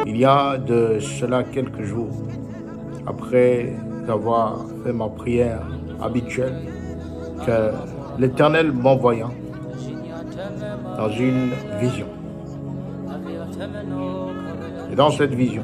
Il y a de cela quelques jours, après avoir fait ma prière habituelle, que l'Éternel m'envoya dans une vision. Et dans cette vision,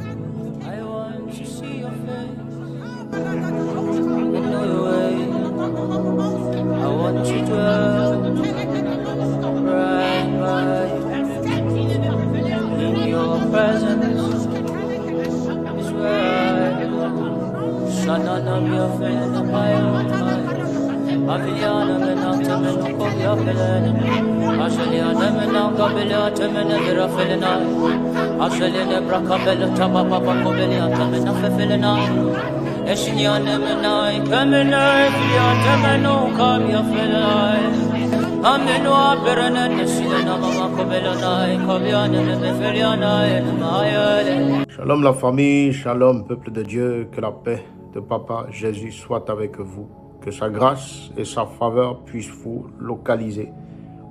Shalom la famille, shalom peuple de Dieu, que la paix de Papa Jésus soit avec vous, que sa grâce et sa faveur puissent vous localiser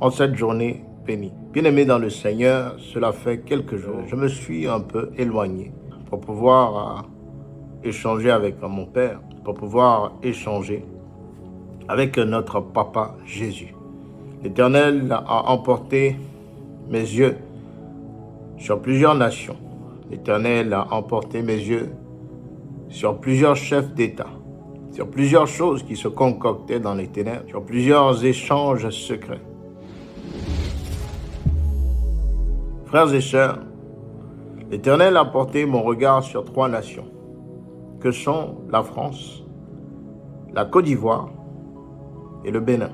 en cette journée bénie. Bien-aimés dans le Seigneur, cela fait quelques jours, je me suis un peu éloigné pour pouvoir échanger avec mon Père, pour pouvoir échanger avec notre Papa Jésus. L'Éternel a emporté mes yeux sur plusieurs nations. L'Éternel a emporté mes yeux sur plusieurs chefs d'État, sur plusieurs choses qui se concoctaient dans les ténèbres, sur plusieurs échanges secrets. Frères et sœurs, l'Éternel a porté mon regard sur 3 nations, que sont la France, la Côte d'Ivoire et le Bénin.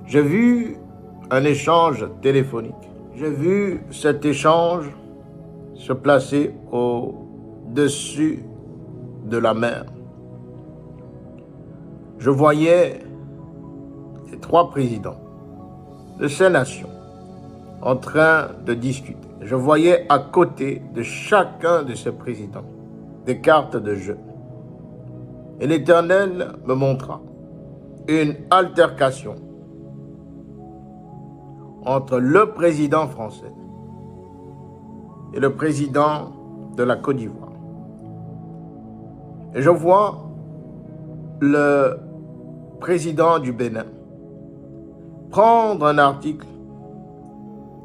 J'ai vu un échange téléphonique. J'ai vu cet échange se placer au-dessus de la mer. Je voyais les 3 présidents de ces nations en train de discuter. Je voyais à côté de chacun de ces présidents des cartes de jeu. Et l'Éternel me montra une altercation entre le président français et le président de la Côte d'Ivoire. Et je vois le président du Bénin prendre un article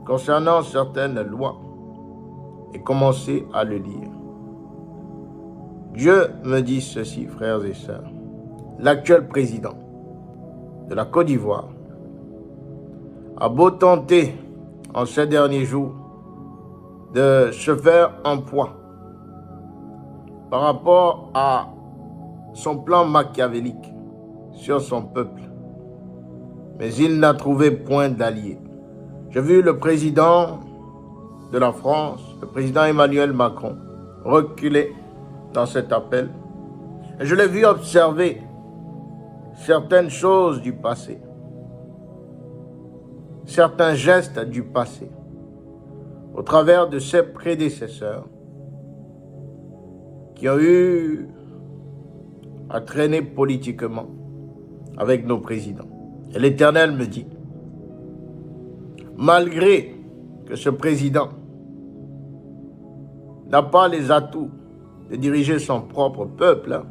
concernant certaines lois et commencer à le lire. Dieu me dit ceci, frères et sœurs. L'actuel président de la Côte d'Ivoire a beau tenter en ces derniers jours de se faire un poids par rapport à son plan machiavélique sur son peuple, mais il n'a trouvé point d'allié. J'ai vu le président de la France, le président Emmanuel Macron, reculer dans cet appel. Et je l'ai vu observer certaines choses du passé, certains gestes du passé, au travers de ses prédécesseurs qui ont eu à traîner politiquement avec nos présidents. Et l'Éternel me dit, malgré que ce président n'a pas les atouts de diriger son propre peuple,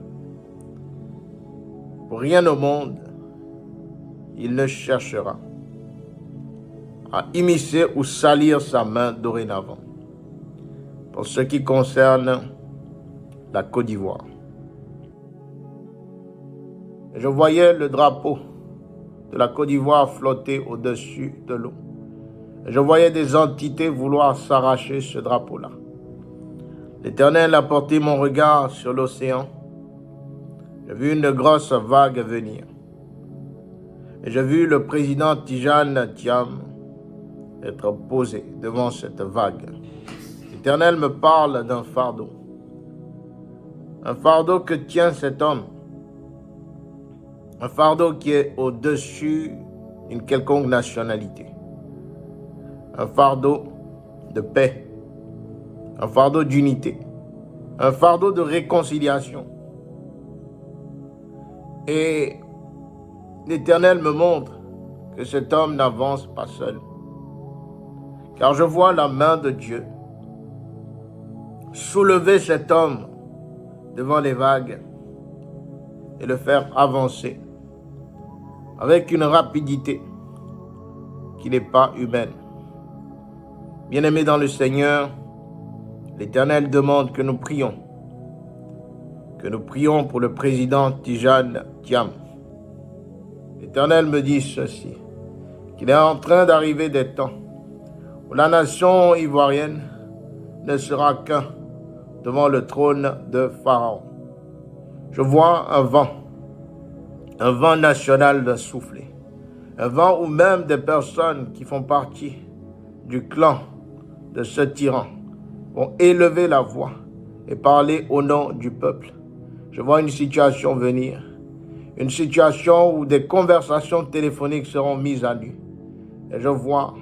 pour rien au monde, il ne cherchera à immiscer ou salir sa main dorénavant. Pour ce qui concerne la Côte d'Ivoire, je voyais le drapeau de la Côte d'Ivoire flotter au-dessus de l'eau. Je voyais des entités vouloir s'arracher ce drapeau-là. L'Éternel a porté mon regard sur l'océan. J'ai vu une grosse vague venir. Et j'ai vu le président Tidjane Thiam être posé devant cette vague. L'Éternel me parle d'un fardeau. Un fardeau que tient cet homme. Un fardeau qui est au-dessus d'une quelconque nationalité. Un fardeau de paix. Un fardeau d'unité. Un fardeau de réconciliation. Et l'Éternel me montre que cet homme n'avance pas seul. car je vois la main de Dieu soulever cet homme devant les vagues et le faire avancer avec une rapidité qui n'est pas humaine. Bien-aimés dans le Seigneur, l'Éternel demande que nous prions pour le président Tijane Thiam. L'Éternel me dit ceci, qu'il est en train d'arriver des temps où la nation ivoirienne ne sera qu'un devant le trône de Pharaon. Je vois un vent national de souffler, un vent où même des personnes qui font partie du clan de ce tyran vont élever la voix et parler au nom du peuple. Je vois une situation venir, une situation où des conversations téléphoniques seront mises à nu. Et je vois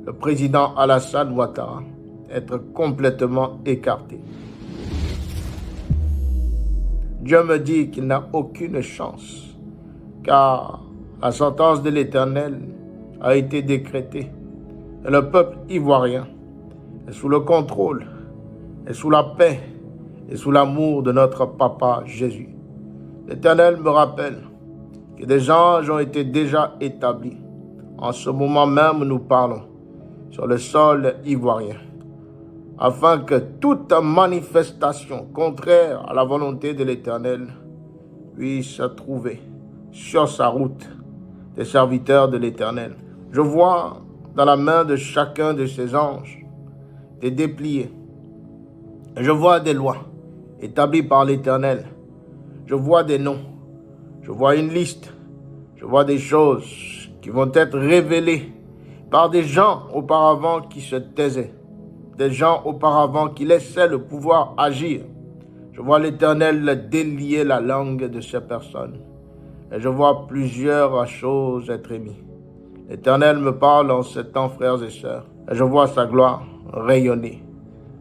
le président Alassane Ouattara être complètement écarté. Dieu me dit qu'il n'a aucune chance, car la sentence de l'Éternel a été décrétée. Et le peuple ivoirien est sous le contrôle, est sous la paix et sous l'amour de notre Papa Jésus. L'Éternel me rappelle que des anges ont été déjà établis. En ce moment même, nous parlons sur le sol ivoirien, afin que toute manifestation contraire à la volonté de l'Éternel puisse trouver sur sa route des serviteurs de l'Éternel. Je vois dans la main de chacun de ces anges des dépliés. Je vois des lois établies par l'Éternel. Je vois des noms. Je vois une liste. Je vois des choses qui vont être révélées par des gens auparavant qui se taisaient, des gens auparavant qui laissaient le pouvoir agir. Je vois l'Éternel délier la langue de ces personnes. Et je vois plusieurs choses être émises. L'Éternel me parle en ce temps, frères et sœurs, et je vois sa gloire rayonner.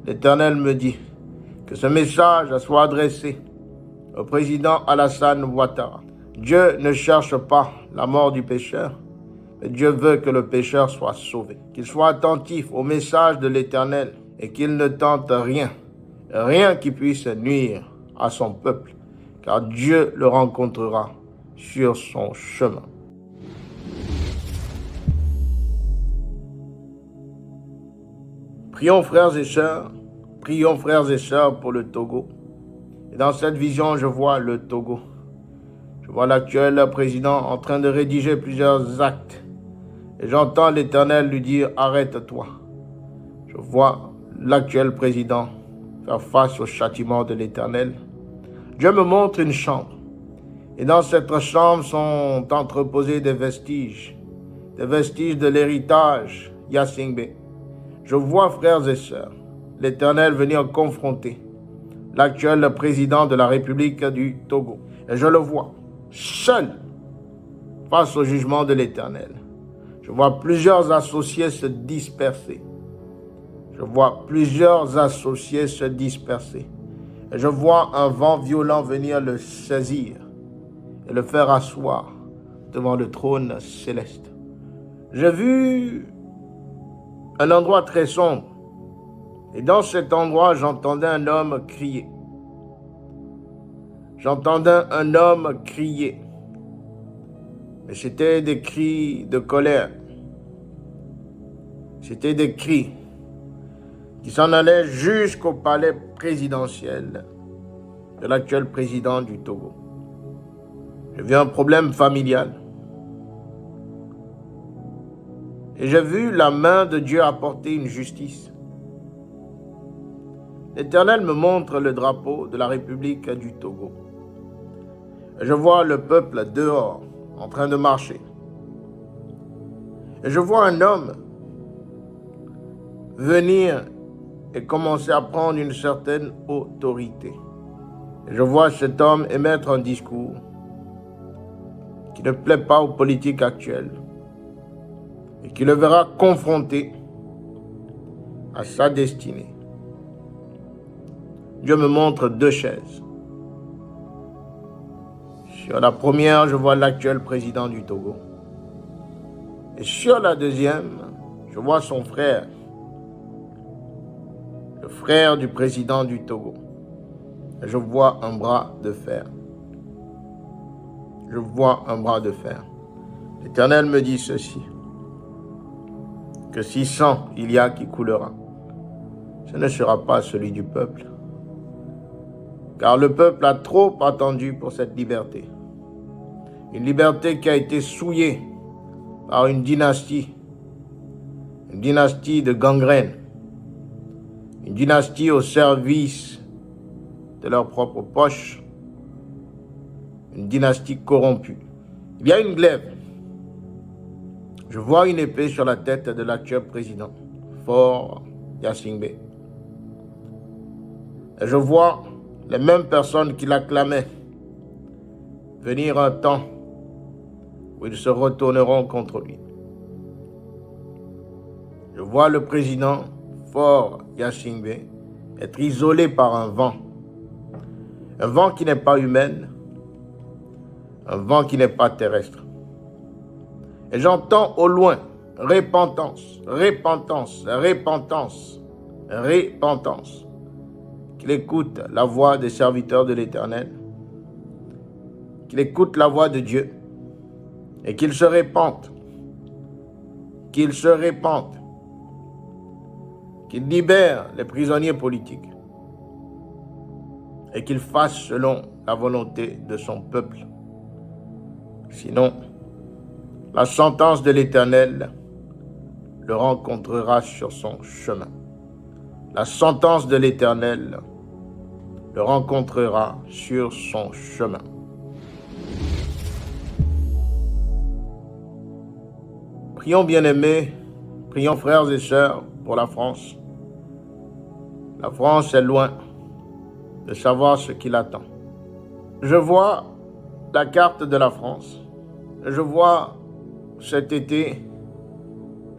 L'Éternel me dit que ce message soit adressé au président Alassane Ouattara. Dieu ne cherche pas la mort du pécheur, mais Dieu veut que le pécheur soit sauvé. Qu'il soit attentif au message de l'Éternel et qu'il ne tente rien qui puisse nuire à son peuple, car Dieu le rencontrera sur son chemin. Prions frères et sœurs pour le Togo. Et dans cette vision, je vois le Togo. Je vois l'actuel président en train de rédiger plusieurs actes. Et j'entends l'Éternel lui dire, arrête-toi. Je vois l'actuel président faire face au châtiment de l'Éternel. Dieu me montre une chambre. Et dans cette chambre sont entreposés des vestiges de l'héritage Yassingbe. Je vois, frères et sœurs, l'Éternel venir confronter l'actuel président de la République du Togo. Et je le vois, seul, face au jugement de l'Éternel. Je vois plusieurs associés se disperser. Et je vois un vent violent venir le saisir et le faire asseoir devant le trône céleste. J'ai vu un endroit très sombre. Et dans cet endroit, j'entendais un homme crier. Mais c'était des cris de colère. C'était des cris qui s'en allaient jusqu'au palais présidentiel de l'actuel président du Togo. J'ai vu un problème familial. Et j'ai vu la main de Dieu apporter une justice. L'Éternel me montre le drapeau de la République du Togo. Et je vois le peuple dehors, en train de marcher. Et je vois un homme venir et commencer à prendre une certaine autorité. Et je vois cet homme émettre un discours qui ne plaît pas aux politiques actuelles et qui le verra confronté à sa destinée. Dieu me montre deux chaises. Sur la première, je vois l'actuel président du Togo. Et sur la deuxième, Je vois son frère, le frère du président du Togo. Je vois un bras de fer. Je vois un bras de fer. L'Éternel me dit ceci, que si sang il y a qui coulera, ce ne sera pas celui du peuple. Car le peuple a trop attendu pour cette liberté. Une liberté qui a été souillée par une dynastie de gangrène, une dynastie au service de leur propre poche, une dynastie corrompue. Il y a une glaive. Je vois une épée sur la tête de l'actuel président, Faure Gnassingbé. Et je vois les mêmes personnes qui l'acclamaient venir un temps où ils se retourneront contre lui. Je vois le président Faure Gnassingbé être isolé par un vent qui n'est pas humain, un vent qui n'est pas terrestre. Et j'entends au loin repentance, repentance, repentance, repentance. Qu'il écoute la voix des serviteurs de l'Éternel, qu'il écoute la voix de Dieu et qu'il se répande, qu'il libère les prisonniers politiques et qu'il fasse selon la volonté de son peuple. Sinon, la sentence de l'Éternel le rencontrera sur son chemin. La sentence de l'Éternel le rencontrera sur son chemin. Prions bien-aimés, prions frères et sœurs pour la France. La France est loin de savoir ce qui l'attend. Je vois la carte de la France. Je vois cet été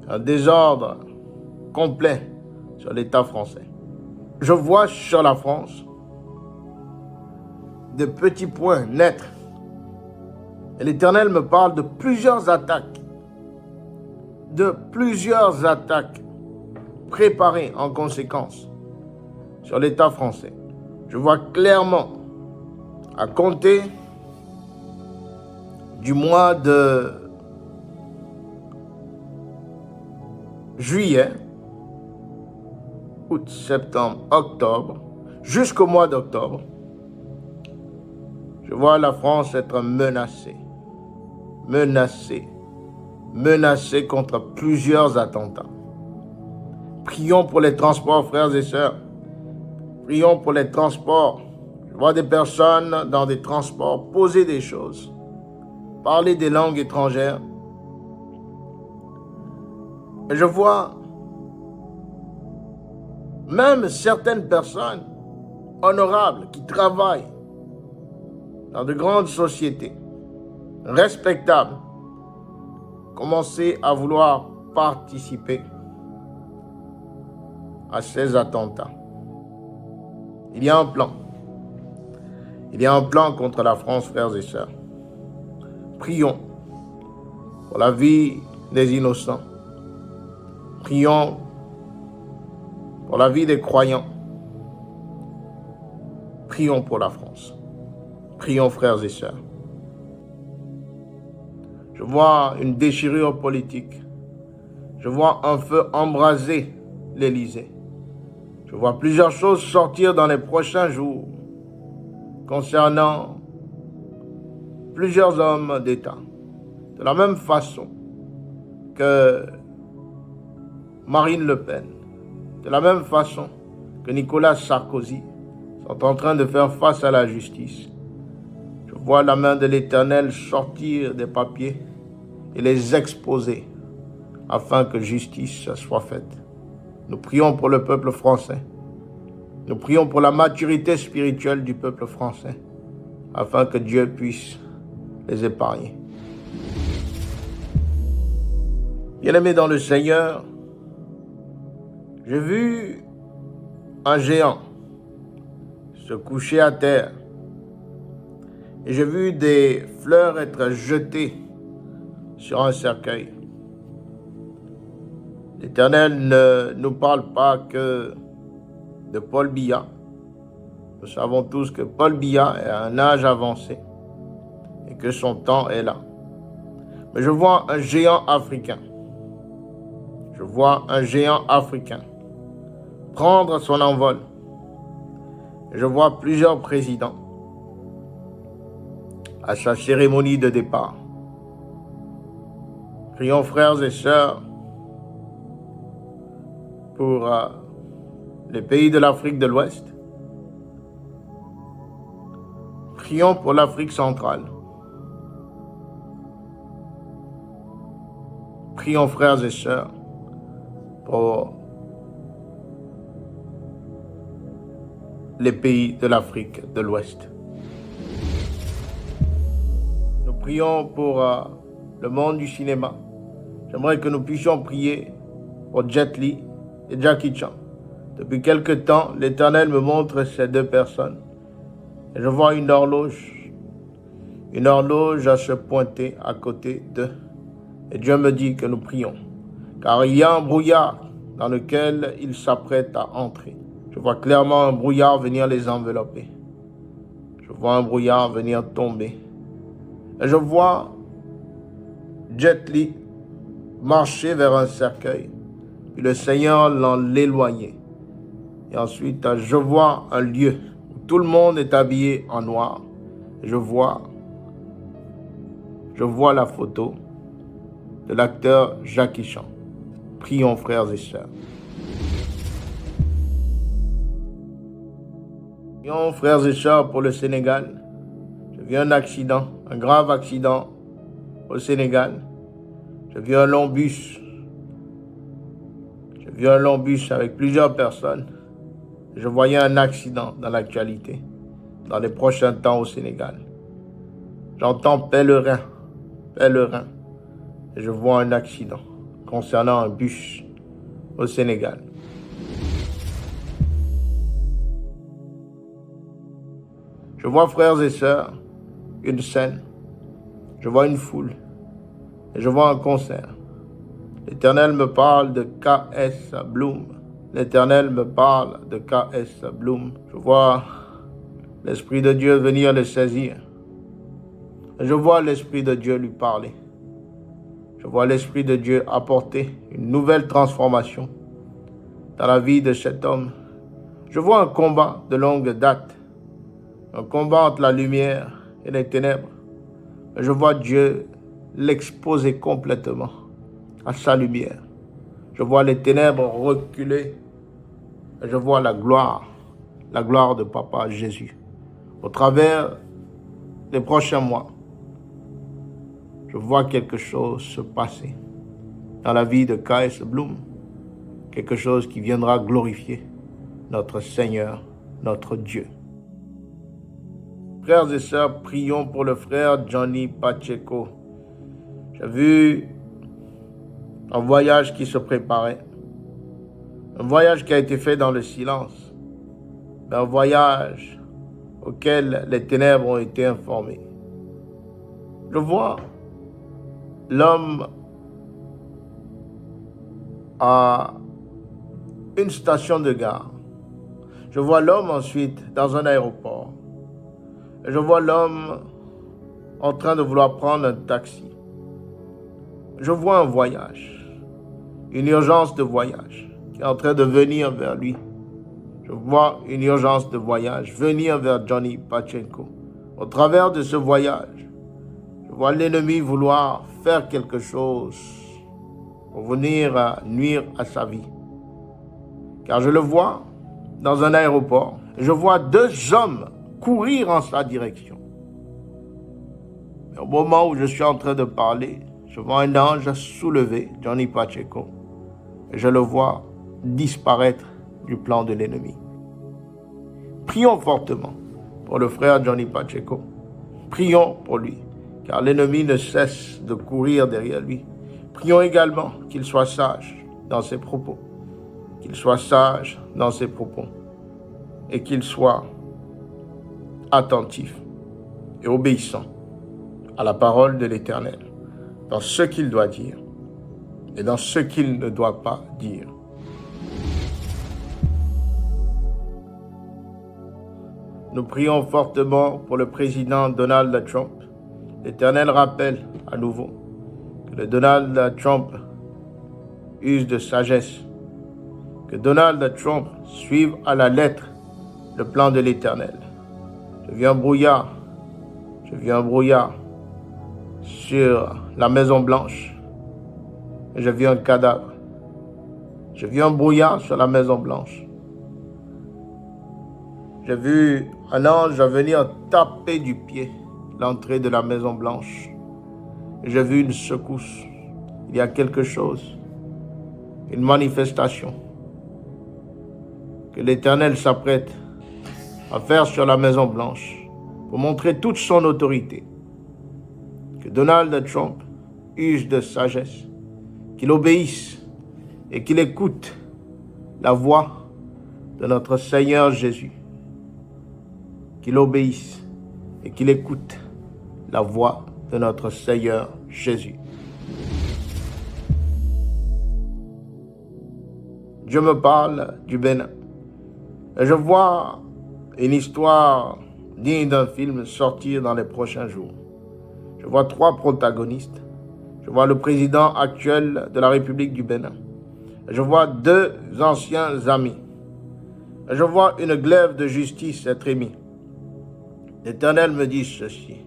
un désordre complet sur l'État français. Je vois sur la France de petits points naître. Et l'Éternel me parle de plusieurs attaques préparées en conséquence sur l'État français. Je vois clairement, à compter du mois de juillet, août, septembre, octobre, jusqu'au mois d'octobre, je vois la France être menacée contre plusieurs attentats. Prions pour les transports, frères et sœurs. Prions pour les transports. Je vois des personnes dans des transports poser des choses, parler des langues étrangères. Et je vois même certaines personnes honorables qui travaillent dans de grandes sociétés respectables commencer à vouloir participer à ces attentats. Il y a un plan. Il y a un plan contre la France, frères et sœurs. Prions pour la vie des innocents. Prions pour la vie des croyants. Prions pour la France. Prions, frères et sœurs. Je vois une déchirure politique. Je vois un feu embraser l'Élysée. Je vois plusieurs choses sortir dans les prochains jours concernant plusieurs hommes d'État. De la même façon que Marine Le Pen, de la même façon que Nicolas Sarkozy sont en train de faire face à la justice. Je vois la main de l'Éternel sortir des papiers et les exposer afin que justice soit faite. Nous prions pour le peuple français. Nous prions pour la maturité spirituelle du peuple français afin que Dieu puisse les épargner. Bien-aimés dans le Seigneur, j'ai vu un géant se coucher à terre et j'ai vu des fleurs être jetées sur un cercueil. L'Éternel ne nous parle pas que de Paul Biya. Nous savons tous que Paul Biya est à un âge avancé et que son temps est là. Mais je vois un géant africain. Je vois un géant africain prendre son envol. Je vois plusieurs présidents à sa cérémonie de départ. Prions, frères et sœurs, pour les pays de l'Afrique de l'Ouest. Prions pour l'Afrique centrale. Prions, frères et sœurs, pour les pays de l'Afrique de l'Ouest. Nous prions pour le monde du cinéma. J'aimerais que nous puissions prier pour Jet Li et Jackie Chan. Depuis quelque temps, l'Éternel me montre ces deux personnes. Et je vois une horloge à se pointer à côté d'eux. Et Dieu me dit que nous prions, car il y a un brouillard dans lequel ils s'apprêtent à entrer. Je vois clairement un brouillard venir les envelopper. Je vois un brouillard venir tomber. Et je vois Jet Li marcher vers un cercueil, puis le Seigneur l'éloigner. Et ensuite, je vois un lieu où tout le monde est habillé en noir. Je vois la photo de l'acteur Jackie Chan. Prions, frères et sœurs. Prions, frères et sœurs, pour le Sénégal. J'ai vu un accident, un grave accident au Sénégal. J'ai vu un long bus. J'ai vu un long bus avec plusieurs personnes. Je voyais un accident dans l'actualité, dans les prochains temps au Sénégal. J'entends pèlerin. Et je vois un accident concernant un bus au Sénégal. Je vois, frères et sœurs, une scène. Je vois une foule. Et je vois un concert. L'Éternel me parle de K.S. Bloom. L'Éternel me parle de K.S. Bloom. Je vois l'Esprit de Dieu venir le saisir. Et je vois l'Esprit de Dieu lui parler. Je vois l'Esprit de Dieu apporter une nouvelle transformation dans la vie de cet homme. Je vois un combat de longue date. Un combat entre la lumière et les ténèbres. Et je vois Dieu l'exposer complètement à sa lumière. Je vois les ténèbres reculer. Et je vois la gloire de Papa Jésus. Au travers des prochains mois, je vois quelque chose se passer dans la vie de K.S. Bloom. Quelque chose qui viendra glorifier notre Seigneur, notre Dieu. Frères et sœurs, prions pour le frère Johnny Pacheco. J'ai vu un voyage qui se préparait. Un voyage qui a été fait dans le silence. Mais un voyage auquel les ténèbres ont été informées. Je vois l'homme à une station de gare. Je vois l'homme ensuite dans un aéroport. Et je vois l'homme en train de vouloir prendre un taxi. Je vois un voyage, une urgence de voyage qui est en train de venir vers lui. Je vois une urgence de voyage venir vers Johnny Pacheco. Au travers de ce voyage, je vois l'ennemi vouloir faire quelque chose pour venir nuire à sa vie. Car je le vois dans un aéroport. Je vois deux hommes courir en sa direction. Mais au moment où je suis en train de parler, je vois un ange soulever Johnny Pacheco. Et je le vois disparaître du plan de l'ennemi. Prions fortement pour le frère Johnny Pacheco. Prions pour lui, car l'ennemi ne cesse de courir derrière lui. Prions également qu'il soit sage dans ses propos. Qu'il soit sage dans ses propos. Et qu'il soit attentif et obéissant à la parole de l'Éternel dans ce qu'il doit dire, et dans ce qu'il ne doit pas dire. Nous prions fortement pour le président Donald Trump. L'Éternel rappelle à nouveau que le Donald Trump use de sagesse, que Donald Trump suive à la lettre le plan de l'Éternel. Je vis un brouillard sur la Maison Blanche. Je vis un cadavre. Je vis un brouillard sur la Maison Blanche. J'ai vu un ange venir taper du pied l'entrée de la Maison Blanche. J'ai vu une secousse. Il y a quelque chose, une manifestation que l'Éternel s'apprête à faire sur la Maison Blanche pour montrer toute son autorité. Que Donald Trump use de sagesse, qu'il obéisse et qu'il écoute la voix de notre Seigneur Jésus. Qu'il obéisse et qu'il écoute la voix de notre Seigneur Jésus. Dieu me parle du Bénin. Et je vois une histoire digne d'un film sortir dans les prochains jours. Je vois 3 protagonistes. Je vois le président actuel de la République du Bénin. Je vois 2 anciens amis. Je vois une glaive de justice être émise. L'Éternel me dit ceci,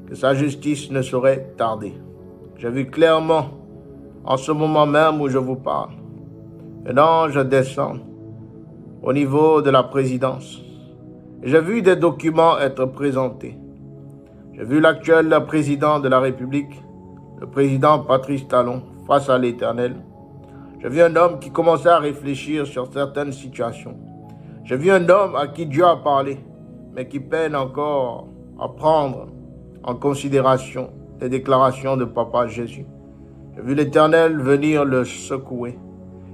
que sa justice ne saurait tarder. J'ai vu clairement, en ce moment même où je vous parle, un ange descendre au niveau de la présidence. J'ai vu des documents être présentés. J'ai vu l'actuel président de la République, le président Patrice Talon, face à l'Éternel. J'ai vu un homme qui commençait à réfléchir sur certaines situations. J'ai vu un homme à qui Dieu a parlé, mais qui peine encore à prendre en considération les déclarations de Papa Jésus. J'ai vu l'Éternel venir le secouer.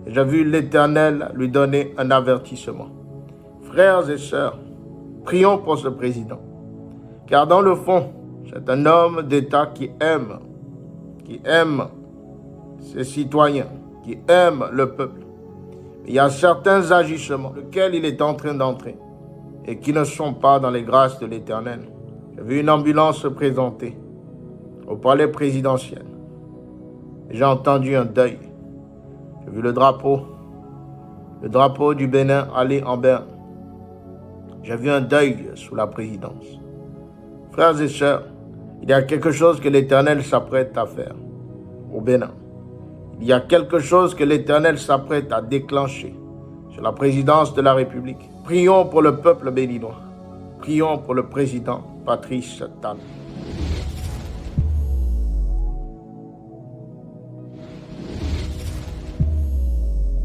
Et j'ai vu l'Éternel lui donner un avertissement. Frères et sœurs, prions pour ce président. Car dans le fond, c'est un homme d'État qui aime ses citoyens, qui aime le peuple. Il y a certains agissements lesquels il est en train d'entrer et qui ne sont pas dans les grâces de l'Éternel. J'ai vu une ambulance se présenter au palais présidentiel. J'ai entendu un deuil. J'ai vu le drapeau du Bénin aller en berne. J'ai vu un deuil sous la présidence. Frères et sœurs, il y a quelque chose que l'Éternel s'apprête à faire au Bénin. Il y a quelque chose que l'Éternel s'apprête à déclencher sur la présidence de la République. Prions pour le peuple béninois. Prions pour le président Patrice Talon.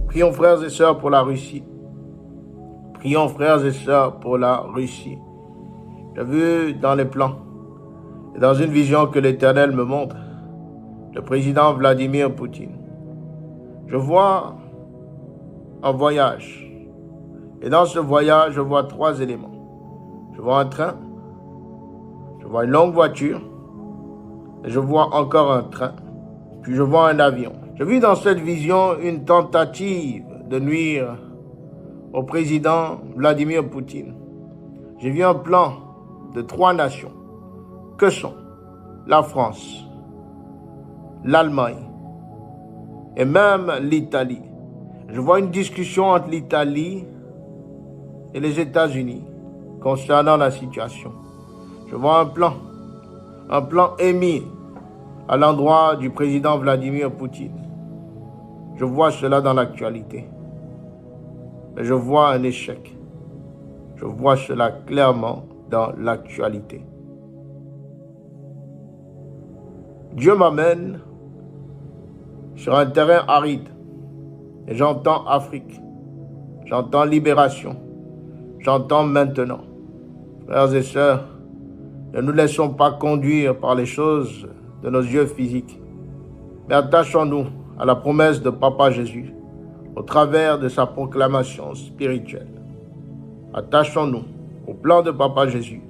Prions, frères et sœurs, pour la Russie. Prions, frères et sœurs, pour la Russie. J'ai vu dans les plans et dans une vision que l'Éternel me montre le président Vladimir Poutine. Je vois un voyage. Et dans ce voyage, je vois 3 éléments. Je vois un train, je vois une longue voiture, et je vois encore un train, puis je vois un avion. J'ai vu dans cette vision une tentative de nuire au président Vladimir Poutine. J'ai vu un plan de 3 nations, que sont la France, l'Allemagne et même l'Italie. Je vois une discussion entre l'Italie et les États-Unis concernant la situation. Je vois un plan émis à l'endroit du président Vladimir Poutine. Je vois cela dans l'actualité. Mais je vois un échec. Je vois cela clairement dans l'actualité. Dieu m'amène sur un terrain aride et j'entends Afrique, j'entends libération, j'entends maintenant. Frères et sœurs, ne nous laissons pas conduire par les choses de nos yeux physiques, mais attachons-nous à la promesse de Papa Jésus au travers de sa proclamation spirituelle. Attachons-nous au plan de Papa Jésus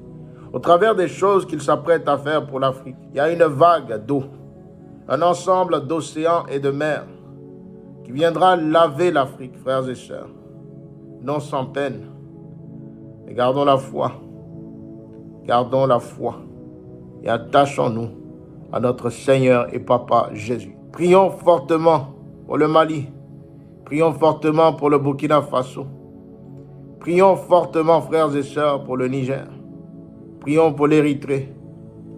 au travers des choses qu'il s'apprête à faire pour l'Afrique. Il y a une vague d'eau, un ensemble d'océans et de mers qui viendra laver l'Afrique, frères et sœurs, non sans peine. Mais gardons la foi et attachons-nous à notre Seigneur et Papa Jésus. Prions fortement pour le Mali, prions fortement pour le Burkina Faso, prions fortement, frères et sœurs, pour le Niger, prions pour l'Érythrée,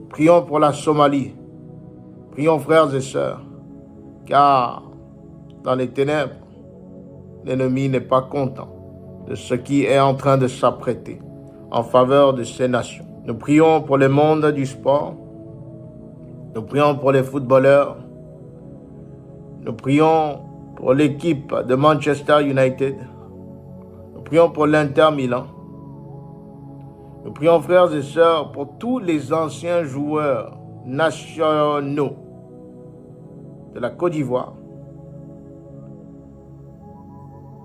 prions pour la Somalie, prions, frères et sœurs, car dans les ténèbres, l'ennemi n'est pas content de ce qui est en train de s'apprêter en faveur de ces nations. Nous prions pour le monde du sport, nous prions pour les footballeurs, nous prions pour l'équipe de Manchester United, nous prions pour l'Inter Milan, nous prions, frères et sœurs, pour tous les anciens joueurs nationaux de la Côte d'Ivoire.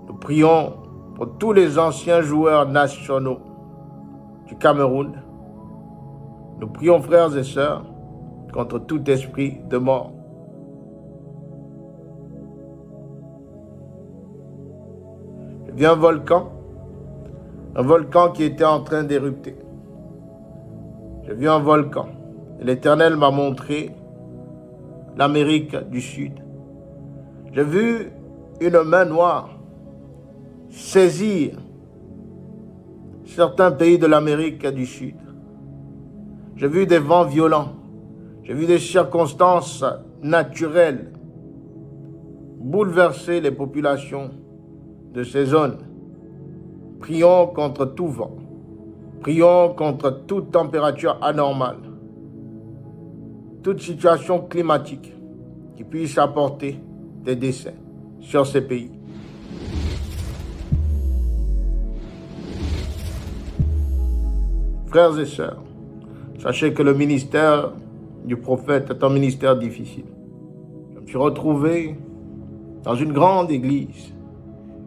Nous prions pour tous les anciens joueurs nationaux du Cameroun. Nous prions, frères et sœurs, contre tout esprit de mort. J'ai vu un volcan qui était en train d'érupter. J'ai vu un volcan. Et l'Éternel m'a montré l'Amérique du Sud. J'ai vu une main noire saisir certains pays de l'Amérique du Sud. J'ai vu des vents violents. J'ai vu des circonstances naturelles bouleverser les populations de ces zones. Prions contre tout vent. Prions contre toute température anormale. Toute situation climatique qui puisse apporter des décès sur ces pays. Frères et sœurs, sachez que le ministère du prophète est un ministère difficile. Je me suis retrouvé dans une grande église,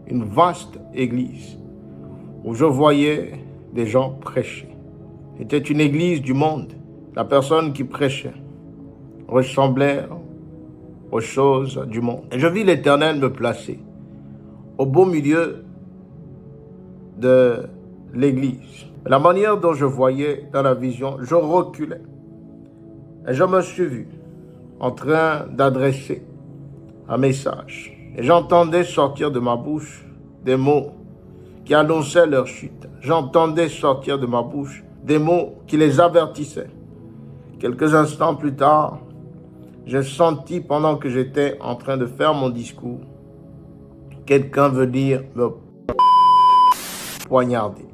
une vaste église, où je voyais des gens prêcher. C'était une église du monde. La personne qui prêchait ressemblait aux choses du monde. Et je vis l'Éternel me placer au beau milieu de l'église. La manière dont je voyais dans la vision, je reculais. Et je me suis vu en train d'adresser un message. Et j'entendais sortir de ma bouche des mots qui annonçaient leur chute. J'entendais sortir de ma bouche des mots qui les avertissaient. Quelques instants plus tard, j'ai senti pendant que j'étais en train de faire mon discours, quelqu'un venir me poignarder.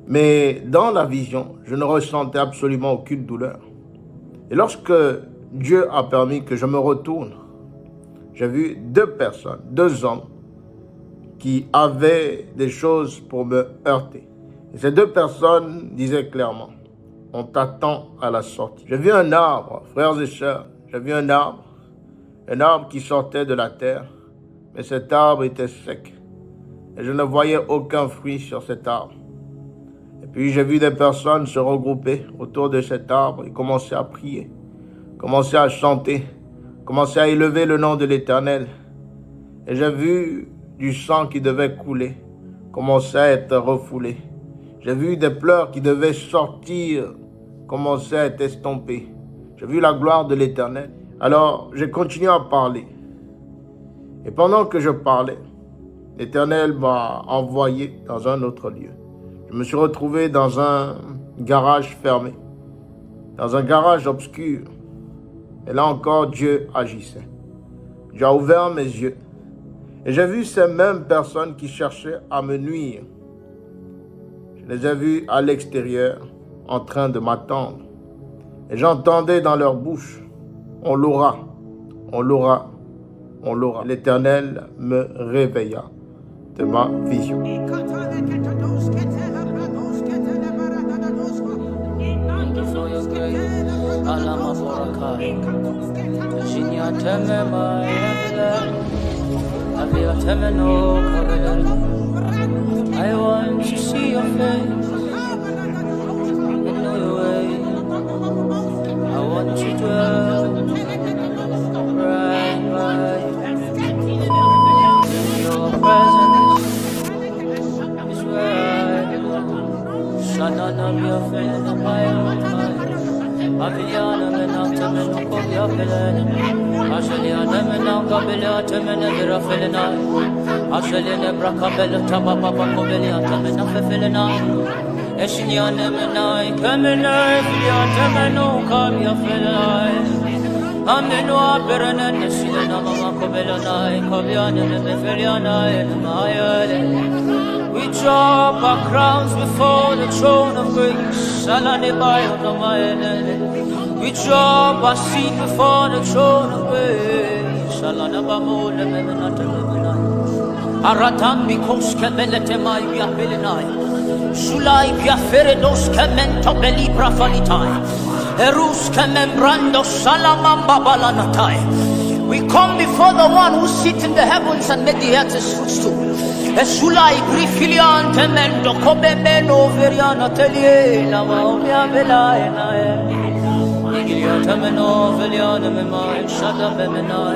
Mais dans la vision, je ne ressentais absolument aucune douleur. Et lorsque Dieu a permis que je me retourne, j'ai vu deux personnes, deux hommes, qui avaient des choses pour me heurter. Et ces deux personnes disaient clairement, on t'attend à la sortie. J'ai vu un arbre, frères et sœurs, j'ai vu un arbre qui sortait de la terre, mais cet arbre était sec. Et je ne voyais aucun fruit sur cet arbre. Et puis j'ai vu des personnes se regrouper autour de cet arbre et commencer à prier, commencer à chanter, commencer à élever le nom de l'Éternel. Et j'ai vu du sang qui devait couler, commencer à être refoulé. J'ai vu des pleurs qui devaient sortir, commencer à être estompés. J'ai vu la gloire de l'Éternel. Alors j'ai continué à parler. Et pendant que je parlais, l'Éternel m'a envoyé dans un autre lieu. Je me suis retrouvé dans un garage fermé, dans un garage obscur. Et là encore, Dieu agissait. Dieu a ouvert mes yeux. Et j'ai vu ces mêmes personnes qui cherchaient à me nuire. Je les ai vues à l'extérieur, en train de m'attendre. Et j'entendais dans leur bouche, on l'aura, on l'aura, on l'aura. L'Éternel me réveilla de ma vision. I want to see your face in your way. I want to dwell Abiliana menanta menuko yapelene Asheliana menanga beliata menedra felena Ashelene brakabela tababa bakobeliata menafefelena Eshinyane menai kemenai filiata menuka yafelai Amenu aberene nesilena mama kobelanai Kobiane mefelianai mayale We drop our crowns before the throne of grace. We drop our seat before the throne of grace. Aratam bikos kemelete mai via pelinai. Sulai via feredos kemento beli brafalitai. Erus kemembrando salamamba balanatai. We come before the one who sits in the heavens and made the earth his footstool. Esulai brifilian temendo kobemeno veriana teliena maomia velaena Igilia temeno veliana memai shada bemenai